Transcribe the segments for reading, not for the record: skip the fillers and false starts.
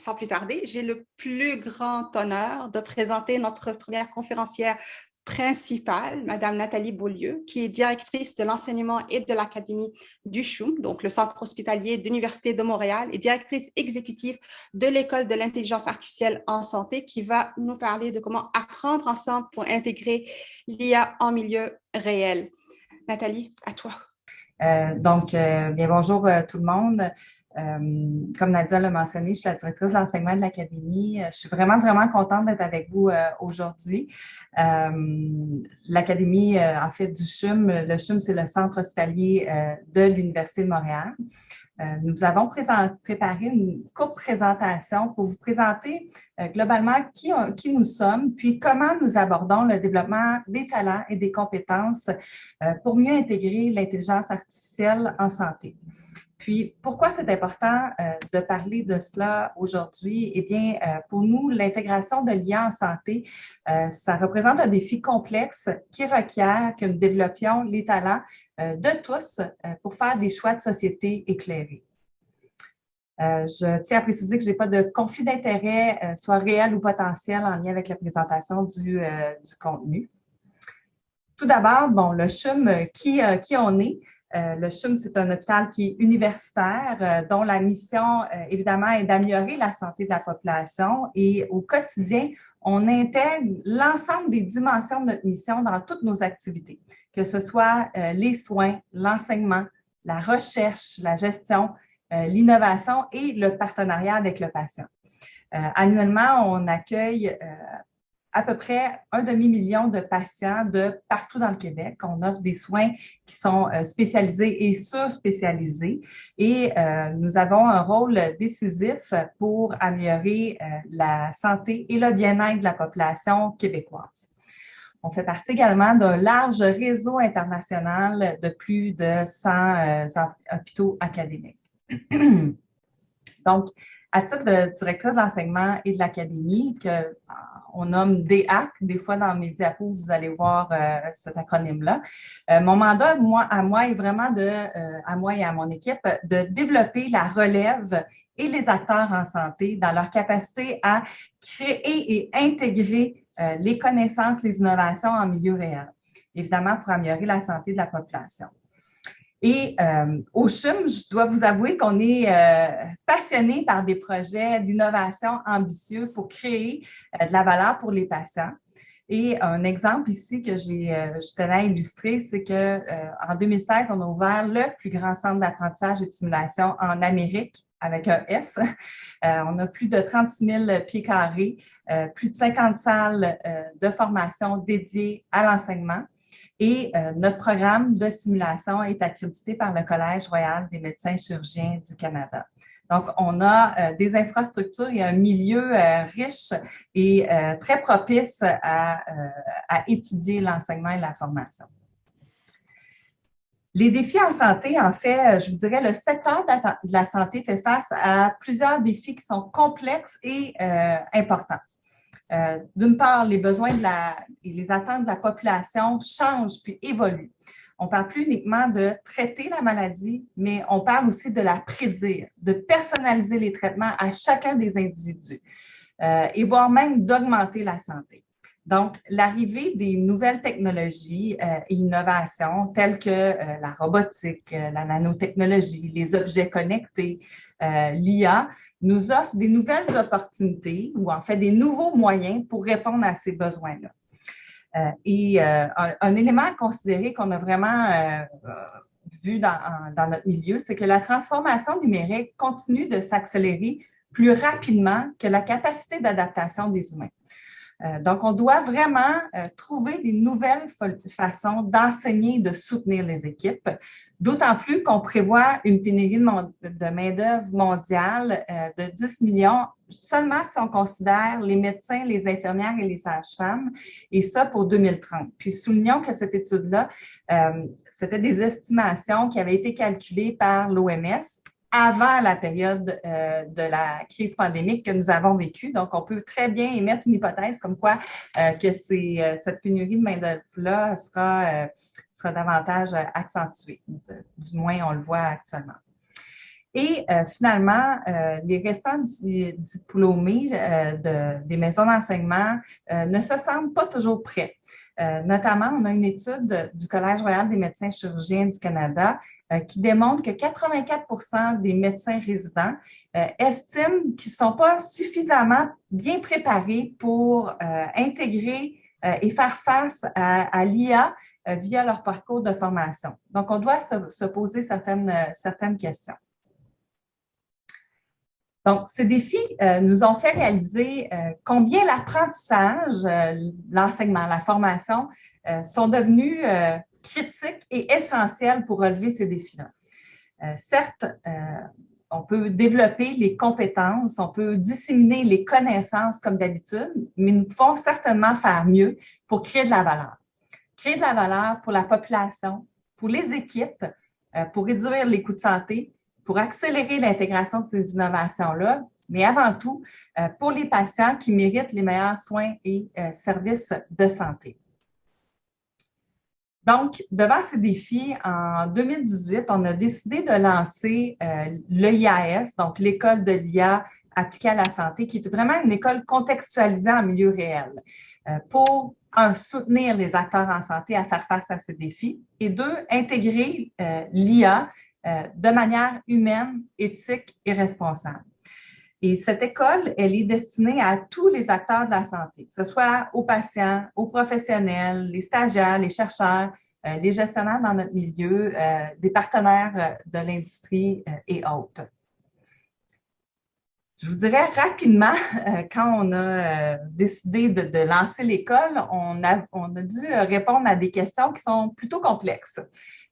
sans plus tarder, j'ai le plus grand honneur de présenter notre première conférencière principale, Madame Nathalie Beaulieu, qui est directrice de l'enseignement et de l'Académie du CHUM, donc le Centre hospitalier de l'Université de Montréal, et directrice exécutive de l'École de l'intelligence artificielle en santé, qui va nous parler de comment apprendre ensemble pour intégrer l'IA en milieu réel. Nathalie, à toi. Bien bonjour tout le monde. Comme Nadia l'a mentionné, je suis la directrice de l'enseignement de l'Académie. Je suis vraiment contente d'être avec vous aujourd'hui. L'Académie, en fait, du CHUM. Le CHUM, c'est le Centre hospitalier de l'Université de Montréal. Nous avons préparé une courte présentation pour vous présenter globalement qui nous sommes, puis comment nous abordons le développement des talents et des compétences pour mieux intégrer l'intelligence artificielle en santé. Puis, pourquoi c'est important de parler de cela aujourd'hui? Eh bien, pour nous, l'intégration de l'IA en santé, ça représente un défi complexe qui requiert que nous développions les talents de tous pour faire des choix de société éclairés. Je tiens à préciser que je n'ai pas de conflit d'intérêt, soit réel ou potentiel, en lien avec la présentation du contenu. Tout d'abord, le CHUM, qui on est? Le CHUM, c'est un hôpital qui est universitaire, dont la mission, évidemment, est d'améliorer la santé de la population. Et au quotidien, on intègre l'ensemble des dimensions de notre mission dans toutes nos activités, que ce soit les soins, l'enseignement, la recherche, la gestion, l'innovation et le partenariat avec le patient. Annuellement, on accueille à peu près 1,5 million de patients de partout dans le Québec. On offre des soins qui sont spécialisés et sur-spécialisés et nous avons un rôle décisif pour améliorer la santé et le bien-être de la population québécoise. On fait partie également d'un large réseau international de plus de 100 hôpitaux académiques. Donc, à titre de directrice d'enseignement et de l'Académie, on nomme DAC, des fois dans mes diapos, vous allez voir cet acronyme-là. Mon mandat, à moi, est vraiment à moi et à mon équipe, de développer la relève et les acteurs en santé dans leur capacité à créer et intégrer les connaissances, les innovations en milieu réel, évidemment pour améliorer la santé de la population. Et au CHUM, je dois vous avouer qu'on est passionné par des projets d'innovation ambitieux pour créer de la valeur pour les patients. Et un exemple ici que je tenais à illustrer, c'est que en 2016, on a ouvert le plus grand centre d'apprentissage et de simulation en Amérique avec un S. On a plus de 36 000 pieds carrés, plus de 50 salles de formation dédiées à l'enseignement. Et notre programme de simulation est accrédité par le Collège royal des médecins chirurgiens du Canada. Donc, on a des infrastructures et un milieu riche et très propice à étudier l'enseignement et la formation. Les défis en santé, en fait, je vous dirais, le secteur de la santé fait face à plusieurs défis qui sont complexes et importants. D'une part, les besoins et les attentes de la population changent puis évoluent. On ne parle plus uniquement de traiter la maladie, mais on parle aussi de la prédire, de personnaliser les traitements à chacun des individus et voire même d'augmenter la santé. Donc, l'arrivée des nouvelles technologies et innovations telles que la robotique, la nanotechnologie, les objets connectés, l'IA, nous offrent des nouvelles opportunités ou en fait des nouveaux moyens pour répondre à ces besoins-là. Un élément à considérer qu'on a vraiment vu dans notre milieu, c'est que la transformation numérique continue de s'accélérer plus rapidement que la capacité d'adaptation des humains. Donc, on doit vraiment trouver des nouvelles façons d'enseigner et de soutenir les équipes, d'autant plus qu'on prévoit une pénurie de main-d'œuvre mondiale de 10 millions, seulement si on considère les médecins, les infirmières et les sages-femmes, et ça pour 2030. Puis, soulignons que cette étude-là, c'était des estimations qui avaient été calculées par l'OMS avant la période de la crise pandémique que nous avons vécue. Donc, on peut très bien émettre une hypothèse comme quoi que cette pénurie de main-d'œuvre-là sera davantage accentuée. Du moins, on le voit actuellement. Et finalement, les restants diplômés des maisons d'enseignement ne se sentent pas toujours prêts. Notamment, on a une étude du Collège royal des médecins chirurgiens du Canada qui démontre que 84% des médecins résidents estiment qu'ils ne sont pas suffisamment bien préparés pour intégrer et faire face à l'IA via leur parcours de formation. Donc, on doit se poser certaines questions. Donc, ces défis nous ont fait réaliser combien l'apprentissage, l'enseignement, la formation sont devenus critiques et essentiels pour relever ces défis-là. Certes, on peut développer les compétences, on peut disséminer les connaissances comme d'habitude, mais nous pouvons certainement faire mieux pour créer de la valeur. Créer de la valeur pour la population, pour les équipes, pour réduire les coûts de santé, pour accélérer l'intégration de ces innovations-là, mais avant tout, pour les patients qui méritent les meilleurs soins et services de santé. Donc, devant ces défis, en 2018, on a décidé de lancer l'EIAS, donc l'École de l'IA appliquée à la santé, qui est vraiment une école contextualisée en milieu réel, pour, un, soutenir les acteurs en santé à faire face à ces défis, et deux, intégrer l'IA de manière humaine, éthique et responsable. Et cette école, elle est destinée à tous les acteurs de la santé, que ce soit aux patients, aux professionnels, les stagiaires, les chercheurs, les gestionnaires dans notre milieu, des partenaires de l'industrie et autres. Je vous dirais rapidement, quand on a décidé de lancer l'école, on a dû répondre à des questions qui sont plutôt complexes.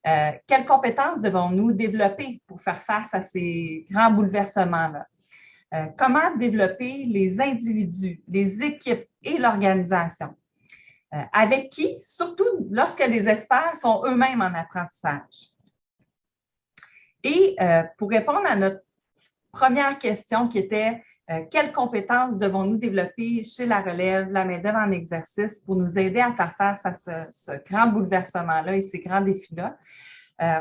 Quelles compétences devons-nous développer pour faire face à ces grands bouleversements-là? Comment développer les individus, les équipes et l'organisation? Avec qui, surtout lorsque les experts sont eux-mêmes en apprentissage. Et pour répondre à notre première question qui était quelles compétences devons-nous développer chez la relève, la main-d'œuvre en exercice pour nous aider à faire face à ce grand bouleversement-là et ces grands défis-là?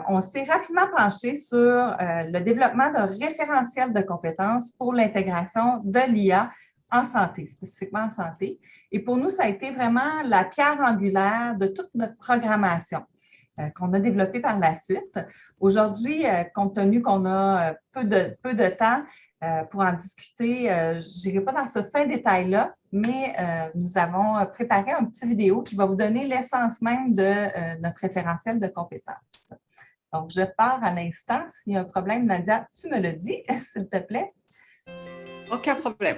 On s'est rapidement penché sur le développement d'un référentiel de compétences pour l'intégration de l'IA en santé, spécifiquement en santé. Et pour nous, ça a été vraiment la pierre angulaire de toute notre programmation qu'on a développée par la suite. Aujourd'hui, compte tenu qu'on a peu de temps pour en discuter, je n'irai pas dans ce fin détail-là, mais nous avons préparé un petit vidéo qui va vous donner l'essence même de notre référentiel de compétences. Donc, je pars à l'instant. S'il y a un problème, Nadia, tu me le dis, s'il te plaît. Aucun problème.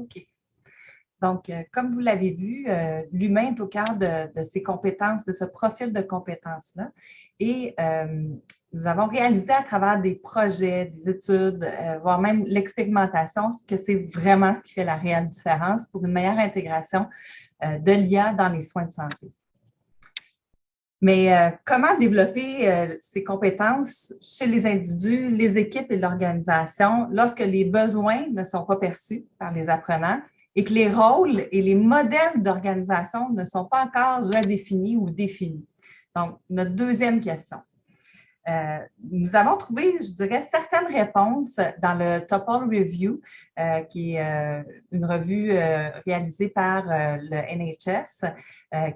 OK. Donc, comme vous l'avez vu, l'humain est au cœur de ces compétences, de ce profil de compétences-là. Et nous avons réalisé à travers des projets, des études, voire même l'expérimentation, que c'est vraiment ce qui fait la réelle différence pour une meilleure intégration de l'IA dans les soins de santé. Mais comment développer ces compétences chez les individus, les équipes et l'organisation lorsque les besoins ne sont pas perçus par les apprenants et que les rôles et les modèles d'organisation ne sont pas encore redéfinis ou définis? Donc, notre deuxième question. Nous avons trouvé, je dirais, certaines réponses dans le Topol Review, qui est une revue réalisée par le NHS,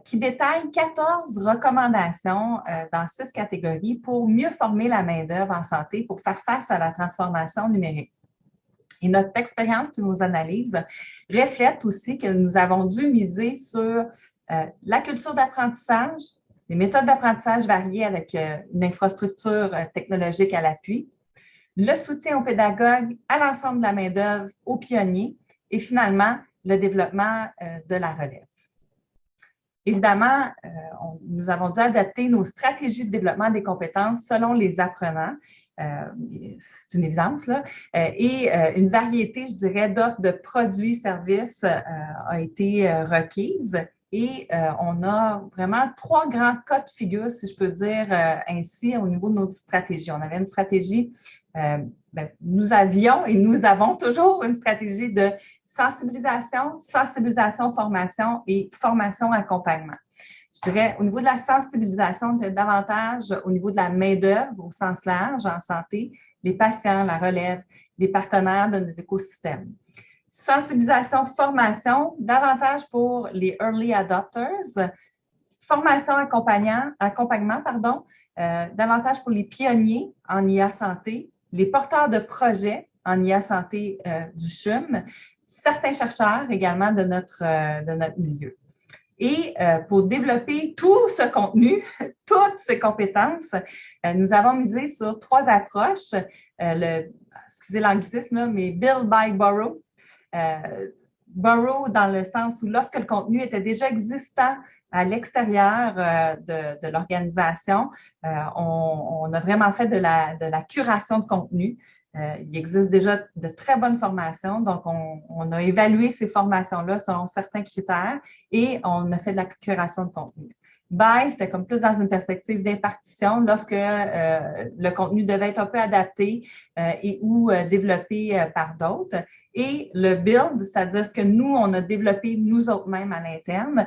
qui détaille 14 recommandations dans 6 catégories pour mieux former la main-d'œuvre en santé pour faire face à la transformation numérique. Et notre expérience et nos analyses reflètent aussi que nous avons dû miser sur la culture d'apprentissage, des méthodes d'apprentissage variées avec une infrastructure technologique à l'appui, le soutien aux pédagogues, à l'ensemble de la main-d'œuvre, aux pionniers et finalement, le développement de la relève. Évidemment, nous avons dû adapter nos stratégies de développement des compétences selon les apprenants. C'est une évidence, là. Et une variété, je dirais, d'offres de produits, services a été requise. Et on a vraiment 3 grands cas de figure, si je peux dire ainsi, au niveau de notre stratégie. On avait une stratégie, nous avions et nous avons toujours une stratégie de sensibilisation, formation et formation-accompagnement. Je dirais, au niveau de la sensibilisation, peut-être davantage au niveau de la main-d'œuvre au sens large en santé, les patients, la relève, les partenaires de notre écosystème. Sensibilisation, formation, davantage pour les early adopters, formation, accompagnement, davantage pour les pionniers en IA santé, les porteurs de projets en IA santé du CHUM, certains chercheurs également de notre milieu. Et pour développer tout ce contenu, toutes ces compétences, nous avons misé sur 3 approches. Excusez l'anglicisme, mais Build by Borrow. Borrow dans le sens où lorsque le contenu était déjà existant à l'extérieur de l'organisation, on a vraiment fait de la curation de contenu. Il existe déjà de très bonnes formations, donc on a évalué ces formations-là selon certains critères et on a fait de la curation de contenu. Buy, c'était comme plus dans une perspective d'impartition lorsque le contenu devait être un peu adapté et ou développé par d'autres. Et le build, c'est-à-dire ce que nous, on a développé nous autres-mêmes à l'interne,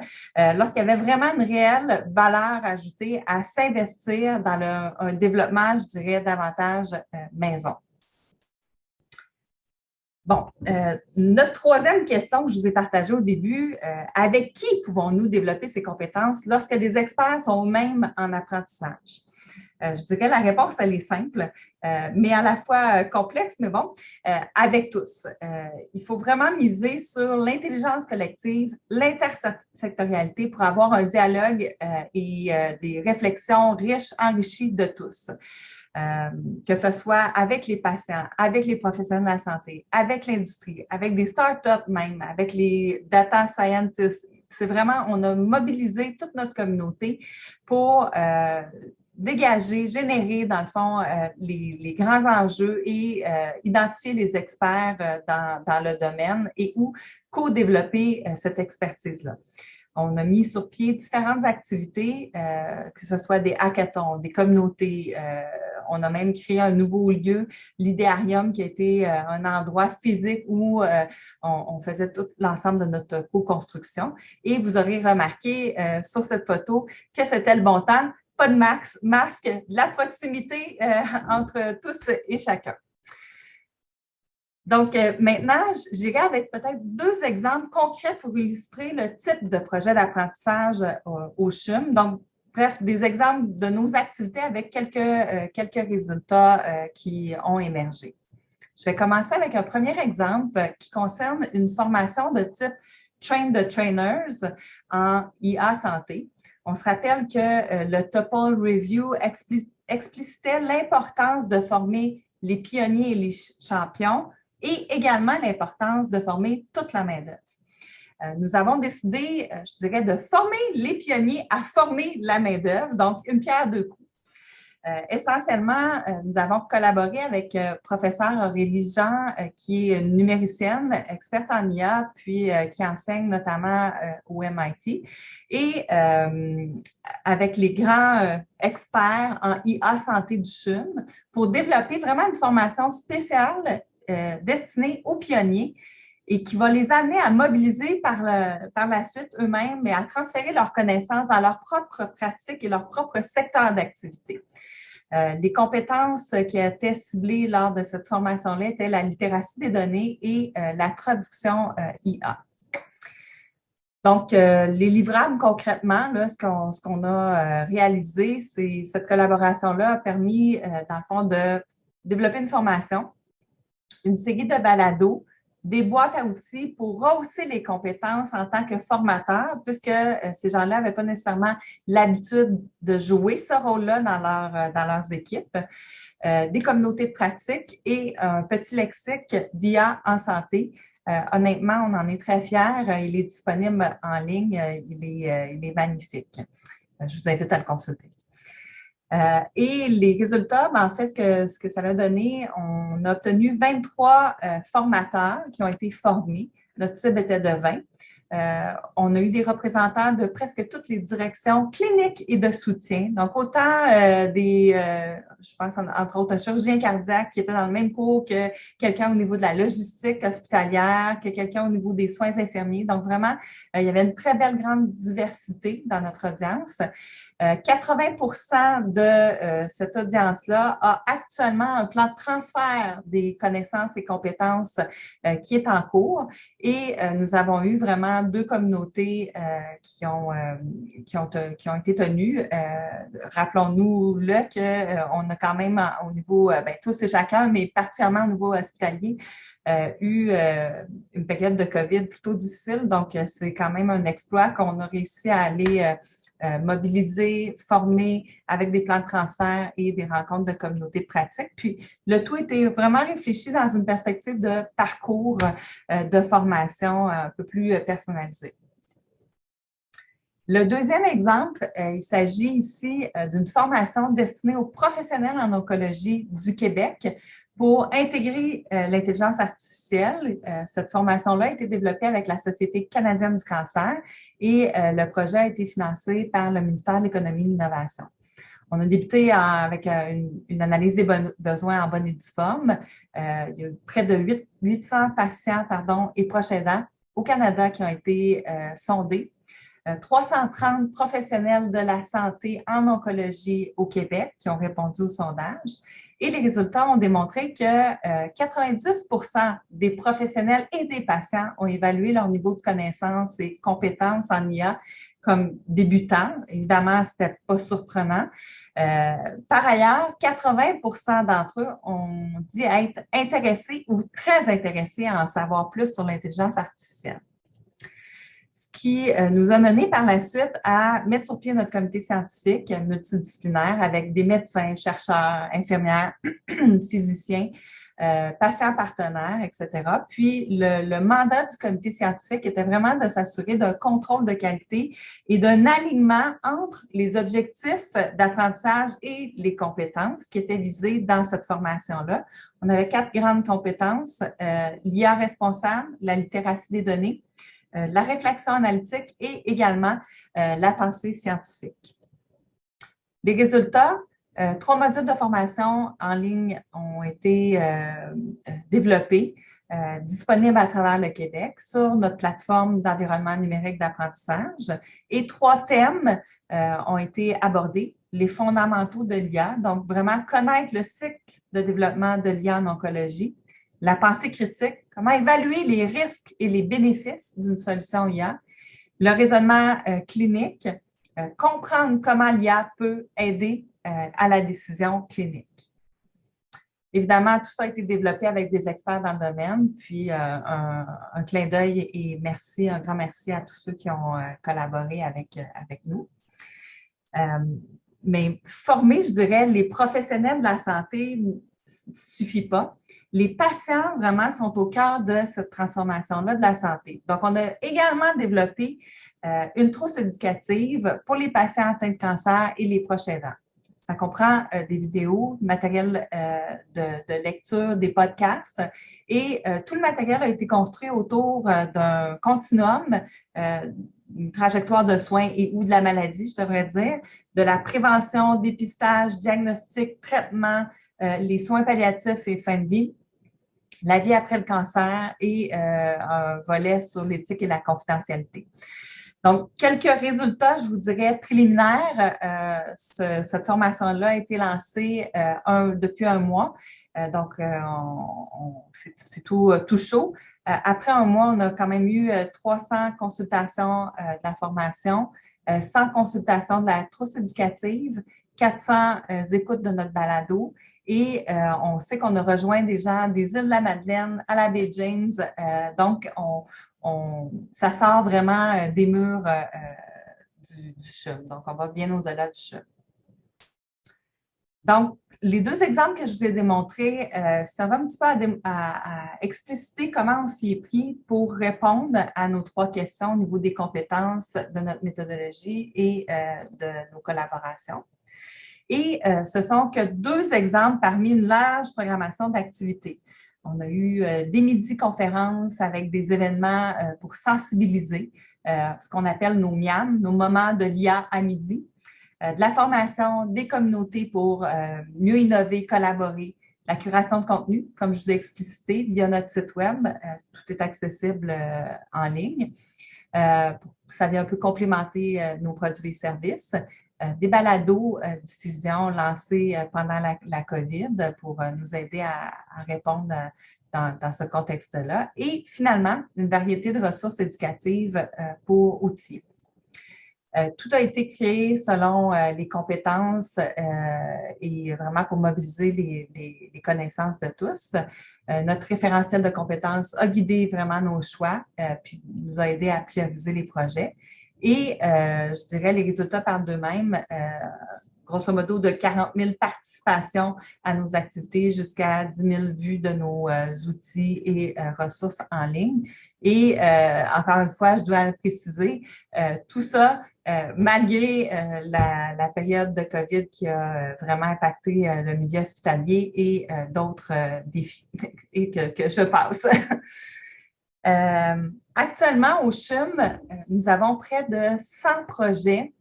lorsqu'il y avait vraiment une réelle valeur ajoutée à s'investir dans un développement, je dirais, davantage maison. Bon, notre troisième question que je vous ai partagée au début, avec qui pouvons-nous développer ces compétences lorsque des experts sont eux-mêmes en apprentissage? Je dirais la réponse, elle est simple, mais à la fois complexe, mais bon, avec tous. Il faut vraiment miser sur l'intelligence collective, l'intersectorialité pour avoir un dialogue et des réflexions riches, enrichies de tous. Que ce soit avec les patients, avec les professionnels de la santé, avec l'industrie, avec des startups même, avec les data scientists. C'est vraiment, on a mobilisé toute notre communauté pour dégager, générer, dans le fond, les grands enjeux et identifier les experts dans le domaine et ou co-développer cette expertise-là. On a mis sur pied différentes activités, que ce soit des hackathons, des communautés. On a même créé un nouveau lieu, l'Idéarium, qui a été un endroit physique où on faisait tout l'ensemble de notre co-construction. Et vous aurez remarqué sur cette photo que c'était le bon temps. Pas de masque, de la proximité entre tous et chacun. Donc, maintenant, j'irai avec peut-être 2 exemples concrets pour illustrer le type de projet d'apprentissage au CHUM. Donc, bref, des exemples de nos activités avec quelques résultats qui ont émergé. Je vais commencer avec un premier exemple qui concerne une formation de type Train the Trainers en IA santé. On se rappelle que le Topol Review explicitait l'importance de former les pionniers et les champions et également l'importance de former toute la main-d'œuvre. Nous avons décidé, je dirais, de former les pionniers à former la main-d'œuvre, donc une pierre deux coups. Essentiellement, nous avons collaboré avec professeur Aurélie Jean, qui est une numéricienne, experte en IA, puis qui enseigne notamment au MIT, et avec les grands experts en IA santé du CHUM pour développer vraiment une formation spéciale destinée aux pionniers et qui va les amener à mobiliser par la suite eux-mêmes et à transférer leurs connaissances dans leur propre pratique et leur propre secteur d'activité. Les compétences qui étaient ciblées lors de cette formation-là étaient la littératie des données et la traduction IA. Donc, les livrables, concrètement, là, ce qu'on a réalisé, c'est cette collaboration-là a permis, dans le fond, de développer une formation, une série de balados, des boîtes à outils pour rehausser les compétences en tant que formateurs, puisque ces gens-là n'avaient pas nécessairement l'habitude de jouer ce rôle-là dans leurs équipes, des communautés de pratique et un petit lexique d'IA en santé. Honnêtement, on en est très fiers. Il est disponible en ligne. Il est magnifique. Je vous invite à le consulter. Et les résultats, en fait, ce que ça a donné, on a obtenu 23 formateurs qui ont été formés. Notre cible était de 20. On a eu des représentants de presque toutes les directions cliniques et de soutien. Donc, autant je pense entre autres un chirurgien cardiaque qui était dans le même cours que quelqu'un au niveau de la logistique hospitalière, que quelqu'un au niveau des soins infirmiers. Donc, vraiment, il y avait une très belle grande diversité dans notre audience. 80% de cette audience-là a actuellement un plan de transfert des connaissances et compétences qui est en cours. Et nous avons eu vraiment 2 communautés qui ont été tenues. Rappelons-nous-le qu'on a quand même au niveau, tous et chacun, mais particulièrement au niveau hospitalier, eu une période de COVID plutôt difficile. Donc, c'est quand même un exploit qu'on a réussi à aller mobiliser, former avec des plans de transfert et des rencontres de communautés de pratique. Puis, le tout était vraiment réfléchi dans une perspective de parcours de formation un peu plus personnalisé. Le deuxième exemple, il s'agit ici d'une formation destinée aux professionnels en oncologie du Québec pour intégrer l'intelligence artificielle. Cette formation-là a été développée avec la Société canadienne du cancer et le projet a été financé par le ministère de l'Économie et de l'Innovation. On a débuté avec une analyse des besoins en bonne et due forme. Il y a eu près de 800 patients et proches aidants au Canada qui ont été sondés. 330 professionnels de la santé en oncologie au Québec qui ont répondu au sondage. Et les résultats ont démontré que 90% des professionnels et des patients ont évalué leur niveau de connaissance et compétences en IA comme débutants. Évidemment, c'était pas surprenant. Par ailleurs, 80% d'entre eux ont dit être intéressés ou très intéressés à en savoir plus sur l'intelligence artificielle. Qui nous a mené par la suite à mettre sur pied notre comité scientifique multidisciplinaire avec des médecins, chercheurs, infirmières, physiciens, patients partenaires, etc. Puis, le mandat du comité scientifique était vraiment de s'assurer d'un contrôle de qualité et d'un alignement entre les objectifs d'apprentissage et les compétences qui étaient visées dans cette formation-là. On avait 4 grandes compétences, l'IA responsable, la littératie des données, la réflexion analytique et également la pensée scientifique. Les résultats, 3 modules de formation en ligne ont été développés, disponibles à travers le Québec sur notre plateforme d'environnement numérique d'apprentissage et 3 thèmes ont été abordés. Les fondamentaux de l'IA, donc vraiment connaître le cycle de développement de l'IA en oncologie, la pensée critique, comment évaluer les risques et les bénéfices d'une solution IA, le raisonnement clinique, comprendre comment l'IA peut aider à la décision clinique. Évidemment, tout ça a été développé avec des experts dans le domaine, puis un clin d'œil et merci, un grand merci à tous ceux qui ont collaboré avec nous. Mais former, je dirais, les professionnels de la santé suffit pas. Les patients, vraiment, sont au cœur de cette transformation-là de la santé. Donc, on a également développé une trousse éducative pour les patients atteints de cancer et les proches aidants. Ça comprend des vidéos, matériel de lecture, des podcasts et tout le matériel a été construit autour d'un continuum, une trajectoire de soins et ou de la maladie, je devrais dire, de la prévention, dépistage, diagnostic, traitement, les soins palliatifs et fin de vie, la vie après le cancer et un volet sur l'éthique et la confidentialité. Donc, quelques résultats, je vous dirais, préliminaires. Cette formation-là a été lancée depuis un mois. C'est tout chaud. Après un mois, on a quand même eu 300 consultations de la formation, 100 consultations de la trousse éducative, 400 écoutes de notre balado. Et on sait qu'on a rejoint des gens des îles de la Madeleine à la baie James. Donc, ça sort vraiment des murs du CHUM. Donc, on va bien au-delà du CHUM. Donc, les deux exemples que je vous ai démontrés, ça va un petit peu à expliciter comment on s'y est pris pour répondre à nos trois questions au niveau des compétences, de notre méthodologie et de nos collaborations. Et ce sont que deux exemples parmi une large programmation d'activités. On a eu des midi-conférences avec des événements pour sensibiliser, ce qu'on appelle nos MIAM, nos moments de l'IA à midi, de la formation des communautés pour mieux innover, collaborer, la curation de contenu, comme je vous ai explicité, via notre site web, tout est accessible en ligne. Ça vient un peu complémenter nos produits et services. Des balados diffusion lancés pendant la COVID pour nous aider à répondre dans ce contexte-là. Et finalement, une variété de ressources éducatives pour outils. Tout a été créé selon les compétences et vraiment pour mobiliser les connaissances de tous. Notre référentiel de compétences a guidé vraiment nos choix puis nous a aidé à prioriser les projets. Et je dirais, les résultats parlent d'eux-mêmes. Grosso modo, de 40 000 participations à nos activités jusqu'à 10 000 vues de nos outils et ressources en ligne. Et encore une fois, je dois le préciser, tout ça, malgré la période de COVID qui a vraiment impacté le milieu hospitalier et d'autres défis et que je passe. Actuellement, au CHUM, nous avons près de 100 projets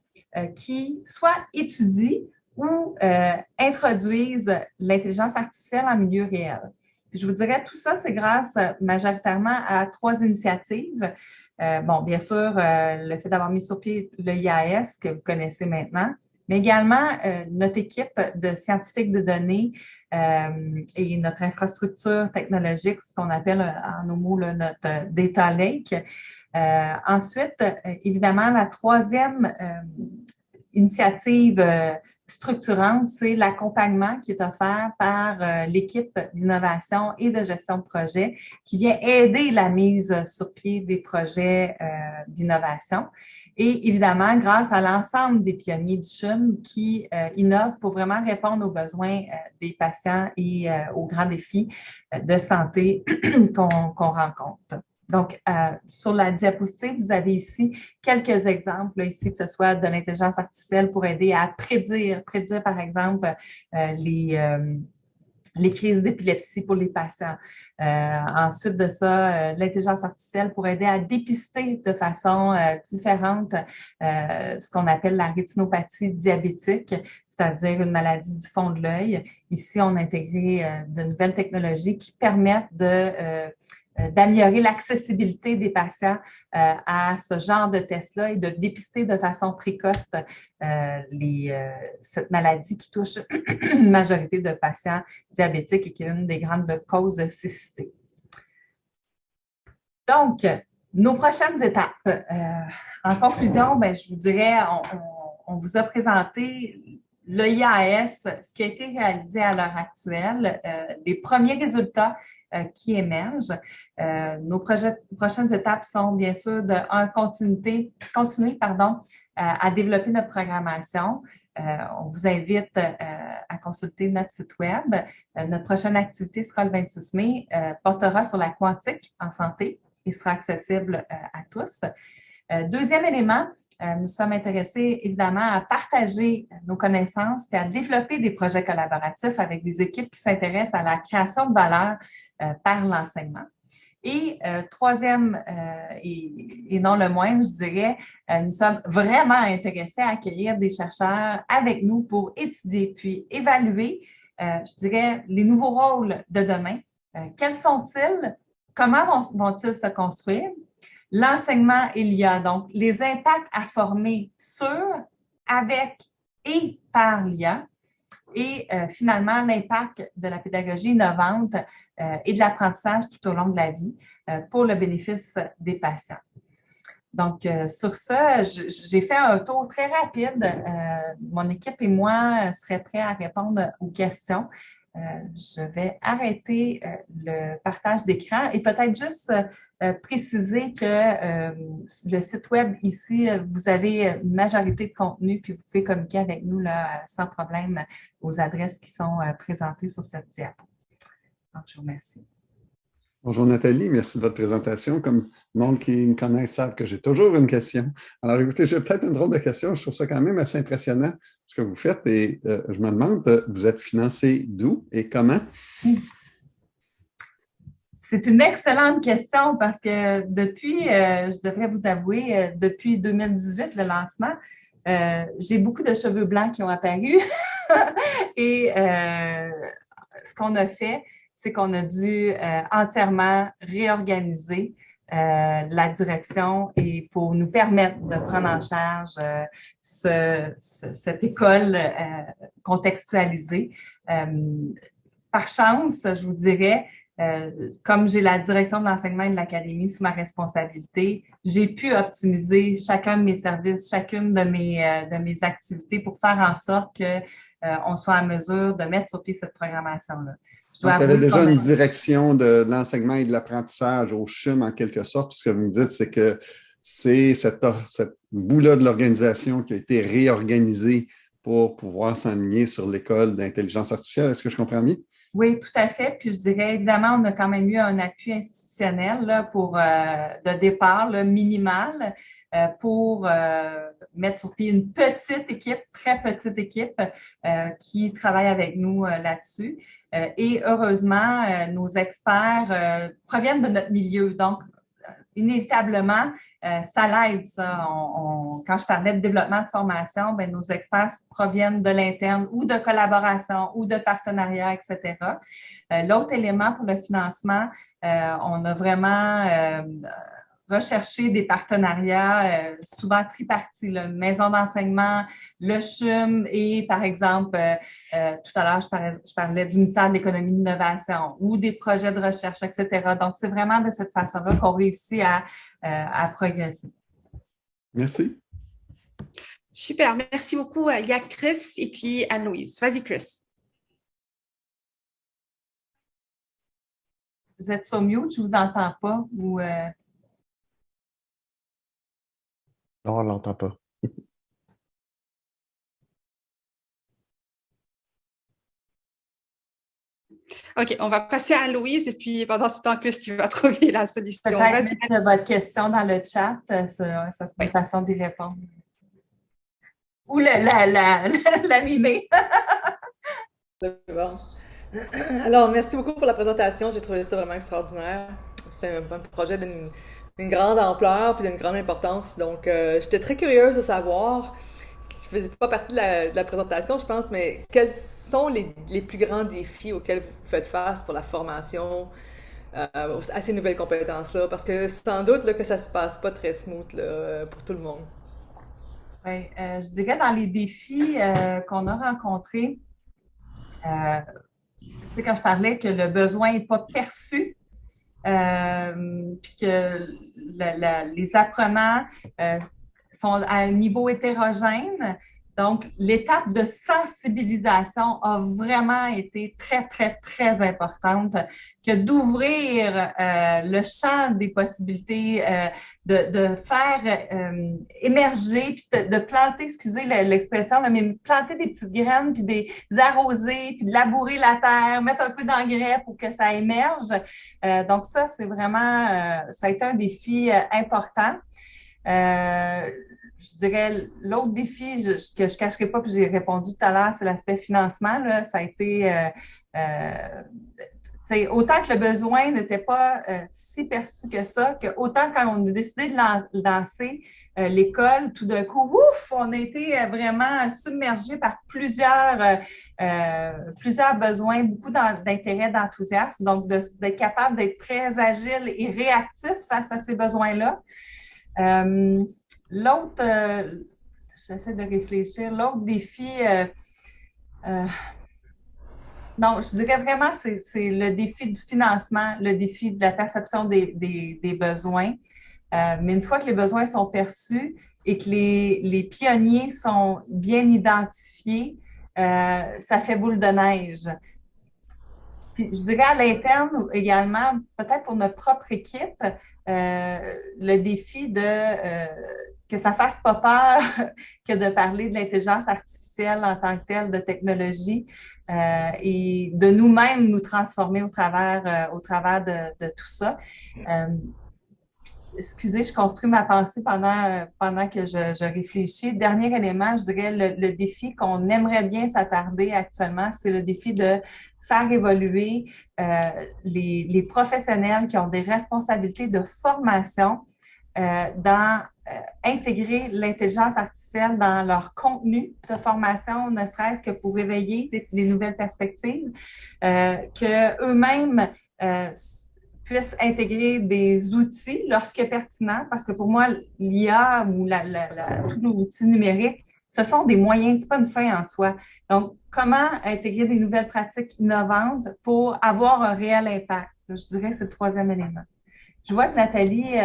qui soit étudient ou introduisent l'intelligence artificielle en milieu réel. Je vous dirais, tout ça, c'est grâce majoritairement à trois initiatives. Bien sûr, le fait d'avoir mis sur pied le IAS, que vous connaissez maintenant, mais également notre équipe de scientifiques de données et notre infrastructure technologique, ce qu'on appelle en nos mots notre data lake. Ensuite, évidemment, la troisième initiative structurante, c'est l'accompagnement qui est offert par l'équipe d'innovation et de gestion de projet qui vient aider la mise sur pied des projets d'innovation. Et évidemment, grâce à l'ensemble des pionniers du CHUM qui innovent pour vraiment répondre aux besoins des patients et aux grands défis de santé qu'on rencontre. Donc, sur la diapositive, vous avez ici quelques exemples, là, ici, que ce soit de l'intelligence artificielle pour aider à prédire par exemple, les crises d'épilepsie pour les patients. Ensuite de ça, l'intelligence artificielle pour aider à dépister de façon différente ce qu'on appelle la rétinopathie diabétique, c'est-à-dire une maladie du fond de l'œil. Ici, on a intégré de nouvelles technologies qui permettent d'améliorer l'accessibilité des patients à ce genre de tests-là et de dépister de façon précoce cette maladie qui touche une majorité de patients diabétiques et qui est une des grandes causes de cécité. Donc, nos prochaines étapes. En conclusion, je vous dirais, on vous a présenté le IAS, ce qui a été réalisé à l'heure actuelle, les premiers résultats qui émergent. Nos prochaines étapes sont bien sûr continuer à développer notre programmation, On vous invite à consulter notre site web. Notre prochaine activité sera le 26 mai, portera sur la quantique en santé et sera accessible à tous. Deuxième élément, nous sommes intéressés évidemment à partager nos connaissances et à développer des projets collaboratifs avec des équipes qui s'intéressent à la création de valeur par l'enseignement. Et troisième, et non le moindre, je dirais, nous sommes vraiment intéressés à accueillir des chercheurs avec nous pour étudier puis évaluer, je dirais, les nouveaux rôles de demain. Quels sont-ils? Comment vont-ils se construire? L'enseignement et l'IA, donc les impacts à former sur, avec et par l'IA. Et finalement, l'impact de la pédagogie innovante et de l'apprentissage tout au long de la vie pour le bénéfice des patients. Donc, sur ça, j'ai fait un tour très rapide. Mon équipe et moi seraient prêts à répondre aux questions. Je vais arrêter le partage d'écran et peut-être juste préciser que le site web ici, vous avez une majorité de contenu puis vous pouvez communiquer avec nous là, sans problème aux adresses qui sont présentées sur cette diapo. Donc, je vous remercie. Bonjour Nathalie, merci de votre présentation. Comme le monde qui me connaît savent que j'ai toujours une question. Alors écoutez, j'ai peut-être une drôle de question. Je trouve ça quand même assez impressionnant ce que vous faites et je me demande, vous êtes financé d'où et comment? C'est une excellente question parce que depuis, je devrais vous avouer, depuis 2018, le lancement, j'ai beaucoup de cheveux blancs qui ont apparu et ce qu'on a fait, c'est qu'on a dû entièrement réorganiser la direction et pour nous permettre de prendre en charge cette école contextualisée. Par chance, je vous dirais, comme j'ai la direction de l'enseignement et de l'académie sous ma responsabilité, j'ai pu optimiser chacun de mes services, chacune de mes activités pour faire en sorte qu'on soit en mesure de mettre sur pied cette programmation-là. Donc, il y avait déjà une direction de l'enseignement et de l'apprentissage au CHUM en quelque sorte. Puis ce que vous me dites, c'est que c'est cette bout-là de l'organisation qui a été réorganisée pour pouvoir s'enligner sur l'école d'intelligence artificielle. Est-ce que je comprends bien? Oui, tout à fait. Puis je dirais, évidemment, on a quand même eu un appui institutionnel là, pour de départ là, minimal pour mettre sur pied une petite équipe, très petite équipe qui travaille avec nous là-dessus. Et heureusement, nos experts proviennent de notre milieu. Donc, inévitablement, ça l'aide, ça. Quand je parlais de développement de formation, bien, nos experts proviennent de l'interne ou de collaboration ou de partenariat, etc. L'autre élément pour le financement, on a vraiment recherché des partenariats souvent tripartis, là, maison d'enseignement, le CHUM et, par exemple, tout à l'heure, je parlais du ministère de l'Économie et de l'Innovation ou des projets de recherche, etc. Donc, c'est vraiment de cette façon-là qu'on réussit à progresser. Merci. Super, merci beaucoup. Il y a Chris et puis Anne-Louise. Vas-y, Chris. Vous êtes sur mute, je ne vous entends pas. Ou Non, on ne l'entend pas. OK, on va passer à Louise et puis pendant ce temps, Chris, tu vas trouver la solution. Peut-être mettre votre question dans le chat, ça c'est une façon d'y répondre. Ou la mimer. C'est bon. Alors, merci beaucoup pour la présentation. J'ai trouvé ça vraiment extraordinaire. C'est un projet d'une grande ampleur puis d'une grande importance. Donc, j'étais très curieuse de savoir, qui ne faisait pas partie de la présentation, je pense, mais quels sont les plus grands défis auxquels vous faites face pour la formation à ces nouvelles compétences-là? Parce que sans doute là, que ça ne se passe pas très smooth là, pour tout le monde. Oui, je dirais dans les défis qu'on a rencontrés, tu sais, quand je parlais que le besoin n'est pas perçu, puis que les apprenants sont à un niveau hétérogène, Donc, l'étape de sensibilisation a vraiment été très, très, très importante, que d'ouvrir le champ des possibilités, de faire émerger, puis de planter, excusez l'expression, mais planter des petites graines, puis des arroser, puis de labourer la terre, mettre un peu d'engrais pour que ça émerge. Donc ça, c'est vraiment, ça a été un défi important. Je dirais l'autre défi que je cacherai pas, puis j'ai répondu tout à l'heure, c'est l'aspect financement. Là, ça a été autant que le besoin n'était pas si perçu que ça, que autant quand on a décidé de lancer l'école, tout d'un coup, ouf, on a été vraiment submergé par plusieurs besoins, beaucoup d'intérêt, d'enthousiasme. Donc, d'être capable d'être très agile et réactif face à ces besoins-là. L'autre, j'essaie de réfléchir, l'autre défi, non, je dirais vraiment c'est le défi du financement, le défi de la perception des besoins. Mais une fois que les besoins sont perçus et que les pionniers sont bien identifiés, ça fait boule de neige. Puis, je dirais à l'interne également, peut-être pour notre propre équipe, le défi que ça fasse pas peur que de parler de l'intelligence artificielle en tant que telle, de technologie, et de nous-mêmes nous transformer au travers de tout ça. Excusez, je construis ma pensée pendant que je réfléchis. Dernier élément, je dirais le défi qu'on aimerait bien s'attarder actuellement, c'est le défi de faire évoluer les professionnels qui ont des responsabilités de formation intégrer l'intelligence artificielle dans leur contenu de formation, ne serait-ce que pour éveiller des nouvelles perspectives, que eux-mêmes puissent intégrer des outils lorsque pertinent, parce que pour moi, l'IA ou tous nos outils numériques, ce sont des moyens, c'est pas une fin en soi. Donc, comment intégrer des nouvelles pratiques innovantes pour avoir un réel impact? Je dirais que c'est le troisième élément. Je vois que Nathalie,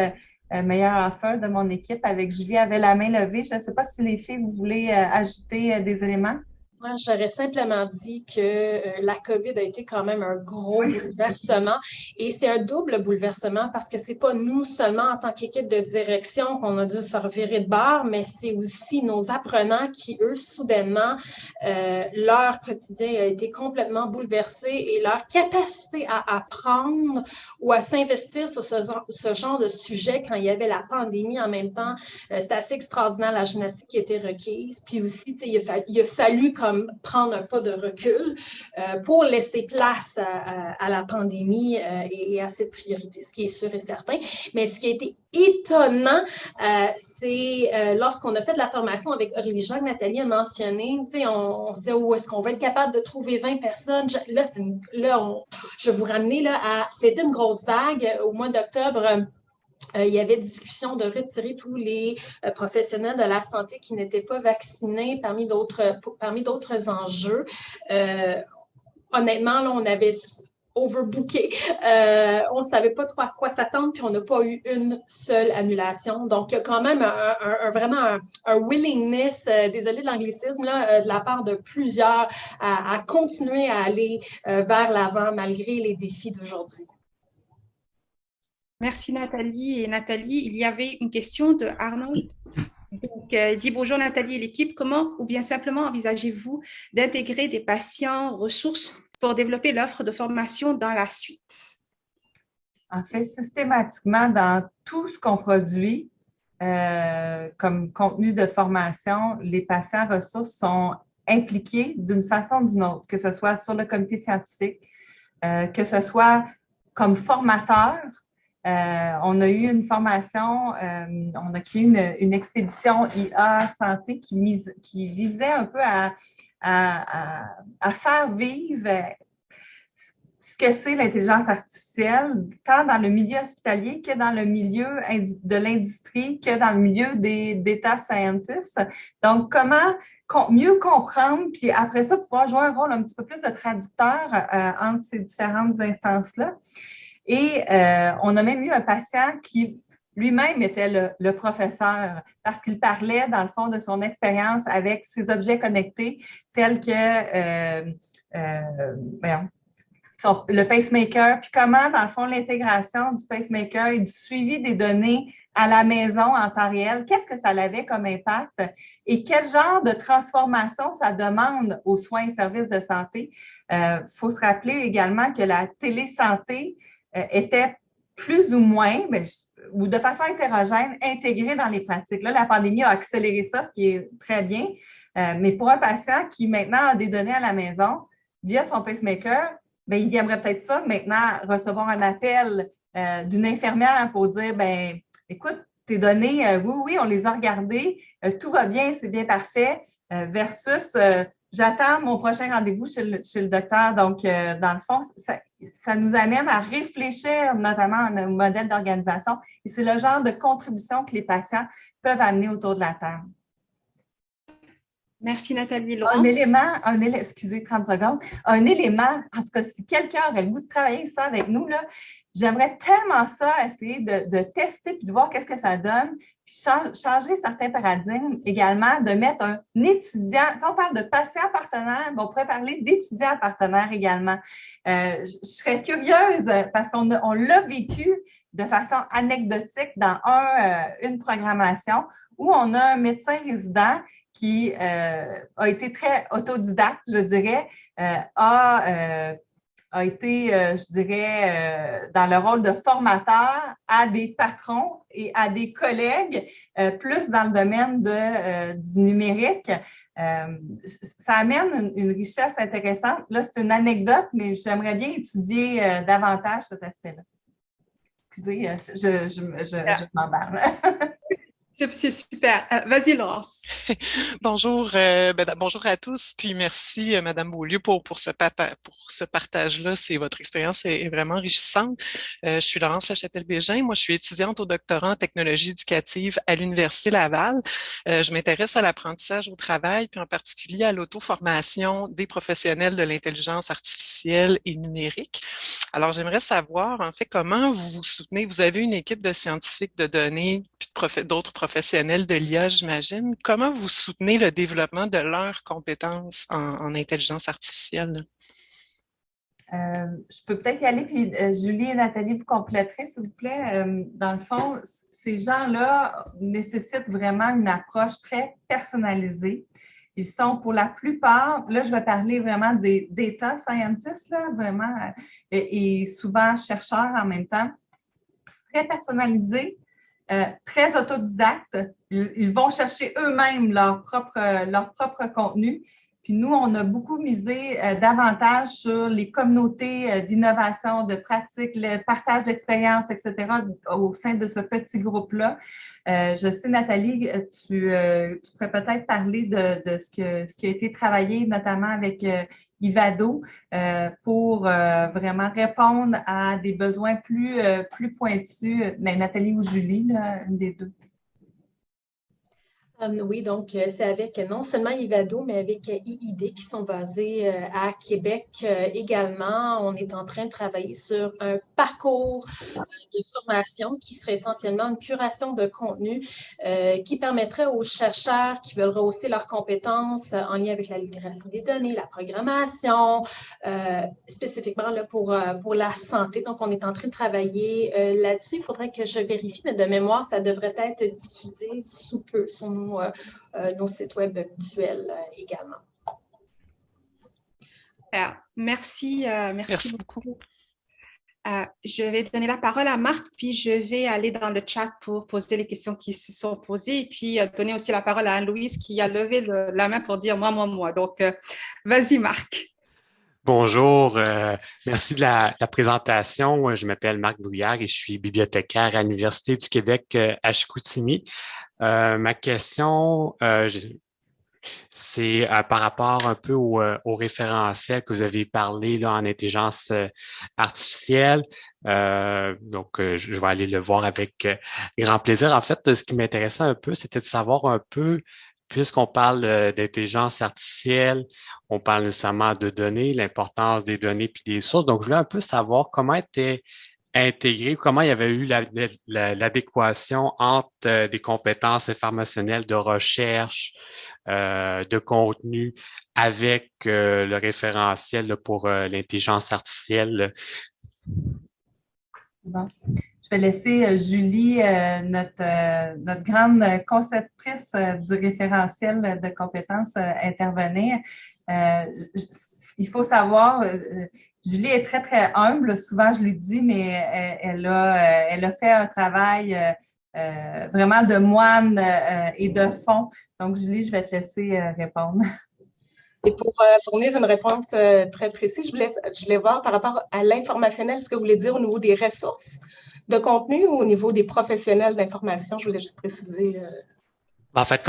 meilleure offer de mon équipe, avec Julie, avait la main levée. Je ne sais pas si les filles, vous voulez ajouter des éléments? Moi, j'aurais simplement dit que la COVID a été quand même un gros bouleversement et c'est un double bouleversement parce que c'est pas nous seulement en tant qu'équipe de direction qu'on a dû se revirer de bord, mais c'est aussi nos apprenants qui, eux, soudainement, leur quotidien a été complètement bouleversé et leur capacité à apprendre ou à s'investir sur ce genre de sujet quand il y avait la pandémie en même temps, c'était assez extraordinaire la gymnastique qui a été requise. Puis aussi, il a fallu comme prendre un pas de recul pour laisser place à la pandémie et à cette priorité, ce qui est sûr et certain. Mais ce qui a été étonnant, c'est lorsqu'on a fait de la formation avec Aurélie Jacques, Nathalie a mentionné, on se disait, où est-ce qu'on va être capable de trouver 20 personnes? Je vais vous ramener à, c'était une grosse vague au mois d'octobre. Il y avait discussion de retirer tous les professionnels de la santé qui n'étaient pas vaccinés parmi d'autres enjeux. Honnêtement, là, on avait overbooké. On ne savait pas trop à quoi s'attendre, puis on n'a pas eu une seule annulation. Donc, il y a quand même vraiment un willingness, désolé de l'anglicisme, là, de la part de plusieurs à continuer à aller vers l'avant malgré les défis d'aujourd'hui. Merci Nathalie. Et Nathalie, il y avait une question de Arnold. Donc, il dit bonjour Nathalie et l'équipe. Comment ou bien simplement envisagez-vous d'intégrer des patients ressources pour développer l'offre de formation dans la suite? En fait, systématiquement, dans tout ce qu'on produit comme contenu de formation, les patients ressources sont impliqués d'une façon ou d'une autre, que ce soit sur le comité scientifique, que ce soit comme formateur. On a eu une formation, on a créé une expédition IA Santé qui visait un peu à faire vivre ce que c'est l'intelligence artificielle, tant dans le milieu hospitalier que dans le milieu de l'industrie, que dans le milieu des data scientists. Donc, comment mieux comprendre, puis après ça, pouvoir jouer un rôle un petit peu plus de traducteur entre ces différentes instances-là. Et on a même eu un patient qui, lui-même était le professeur parce qu'il parlait, dans le fond, de son expérience avec ces objets connectés tels que le pacemaker, puis comment, dans le fond, l'intégration du pacemaker et du suivi des données à la maison en temps réel, qu'est-ce que ça avait comme impact et quel genre de transformation ça demande aux soins et services de santé. Faut se rappeler également que la télésanté était plus ou moins, ou de façon hétérogène, intégrée dans les pratiques. Là, la pandémie a accéléré ça, ce qui est très bien, mais pour un patient qui maintenant a des données à la maison via son pacemaker, bien, il aimerait peut-être ça maintenant recevoir un appel d'une infirmière pour dire, ben, écoute, tes données, oui, on les a regardées, tout va bien, c'est bien parfait, versus j'attends mon prochain rendez-vous chez le docteur. Donc, dans le fond, ça nous amène à réfléchir notamment à nos modèles d'organisation et c'est le genre de contribution que les patients peuvent amener autour de la table. Merci Nathalie. Laurence? Excusez 30 secondes, un élément, en tout cas, si quelqu'un aurait le goût de travailler ça avec nous, là, j'aimerais tellement ça, essayer de tester puis de voir qu'est-ce que ça donne, puis changer certains paradigmes également, de mettre un étudiant, si on parle de patient partenaire, on pourrait parler d'étudiant partenaire également. Je serais curieuse parce qu'on l'a vécu de façon anecdotique dans une programmation où on a un médecin résident qui a été très autodidacte, je dirais, a été, je dirais, dans le rôle de formateur à des patrons et à des collègues, plus dans le domaine du numérique. Ça amène une richesse intéressante. Là, c'est une anecdote, mais j'aimerais bien étudier davantage cet aspect-là. Excusez, je m'embarque. C'est super. Vas-y, Laurence. Bonjour, bonjour à tous, puis merci, Madame Beaulieu, pour ce partage-là. Votre expérience est vraiment enrichissante. Je suis Laurence Lachapelle-Bégin. Moi, je suis étudiante au doctorat en technologie éducative à l'Université Laval. Je m'intéresse à l'apprentissage au travail, puis en particulier à l'auto-formation des professionnels de l'intelligence artificielle et numérique. Alors, j'aimerais savoir, en fait, comment vous vous soutenez. Vous avez une équipe de scientifiques de données, puis d'autres professionnels de l'IA, j'imagine. Comment vous soutenez le développement de leurs compétences en intelligence artificielle? Je peux peut-être y aller, puis Julie et Nathalie, vous compléterez, s'il vous plaît. Dans le fond, ces gens-là nécessitent vraiment une approche très personnalisée. Ils sont pour la plupart, là, je vais parler vraiment des data scientists, là, vraiment, et souvent chercheurs en même temps, très personnalisés, très autodidactes. Ils vont chercher eux-mêmes leur propre contenu. Puis nous, on a beaucoup misé davantage sur les communautés d'innovation, de pratique, le partage d'expériences, etc. au sein de ce petit groupe-là. Je sais, Nathalie, tu pourrais peut-être parler de ce qui a été travaillé, notamment avec Ivado, pour vraiment répondre à des besoins plus pointus. Mais Nathalie ou Julie, là, une des deux. Oui, donc c'est avec non seulement Ivado, mais avec IID qui sont basés à Québec également. On est en train de travailler sur un parcours de formation qui serait essentiellement une curation de contenu qui permettrait aux chercheurs qui veulent rehausser leurs compétences en lien avec la littératie des données, la programmation, spécifiquement là, pour la santé. Donc, on est en train de travailler là-dessus. Il faudrait que je vérifie, mais de mémoire, ça devrait être diffusé sous peu sur nos sites web habituels également. Merci beaucoup. Je vais donner la parole à Marc, puis je vais aller dans le chat pour poser les questions qui se sont posées, et puis donner aussi la parole à Anne-Louise qui a levé la main pour dire moi. Donc, vas-y, Marc. Bonjour, merci de la présentation. Je m'appelle Marc Brouillard et je suis bibliothécaire à l'Université du Québec à Chicoutimi. Ma question, c'est par rapport un peu au référentiel que vous avez parlé là, en intelligence artificielle. Donc, je vais aller le voir avec grand plaisir. En fait, ce qui m'intéressait un peu, c'était de savoir un peu, puisqu'on parle d'intelligence artificielle, on parle nécessairement de données, l'importance des données puis des sources. Donc, je voulais un peu savoir comment était intégré, comment il y avait eu l'adéquation entre des compétences informationnelles de recherche, de contenu avec le référentiel là, pour l'intelligence artificielle. Bon. Je vais laisser Julie, notre grande conceptrice du référentiel de compétences, intervenir. Il faut savoir, Julie est très, très humble, souvent je lui dis, mais elle a fait un travail vraiment de moine et de fond. Donc, Julie, je vais te laisser répondre. Et pour fournir une réponse très précise, je voulais voir par rapport à l'informationnel, ce que vous voulez dire au niveau des ressources de contenu ou au niveau des professionnels d'information. Je voulais juste préciser. En fait,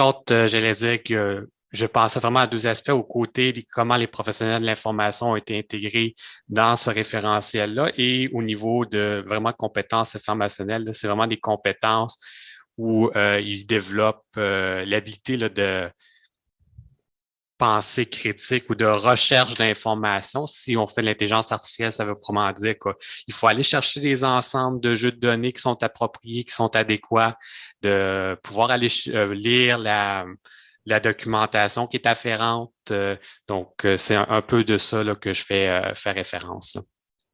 j'allais dire que je pensais vraiment à deux aspects, au côté de comment les professionnels de l'information ont été intégrés dans ce référentiel-là et au niveau de vraiment compétences informationnelles. C'est vraiment des compétences où ils développent l'habilité là, de pensée critique ou de recherche d'informations. Si on fait de l'intelligence artificielle, ça veut probablement dire qu'il faut aller chercher des ensembles de jeux de données qui sont appropriés, qui sont adéquats, de pouvoir aller lire la documentation qui est afférente. Donc, c'est un peu de ça là, que je fais référence. Là.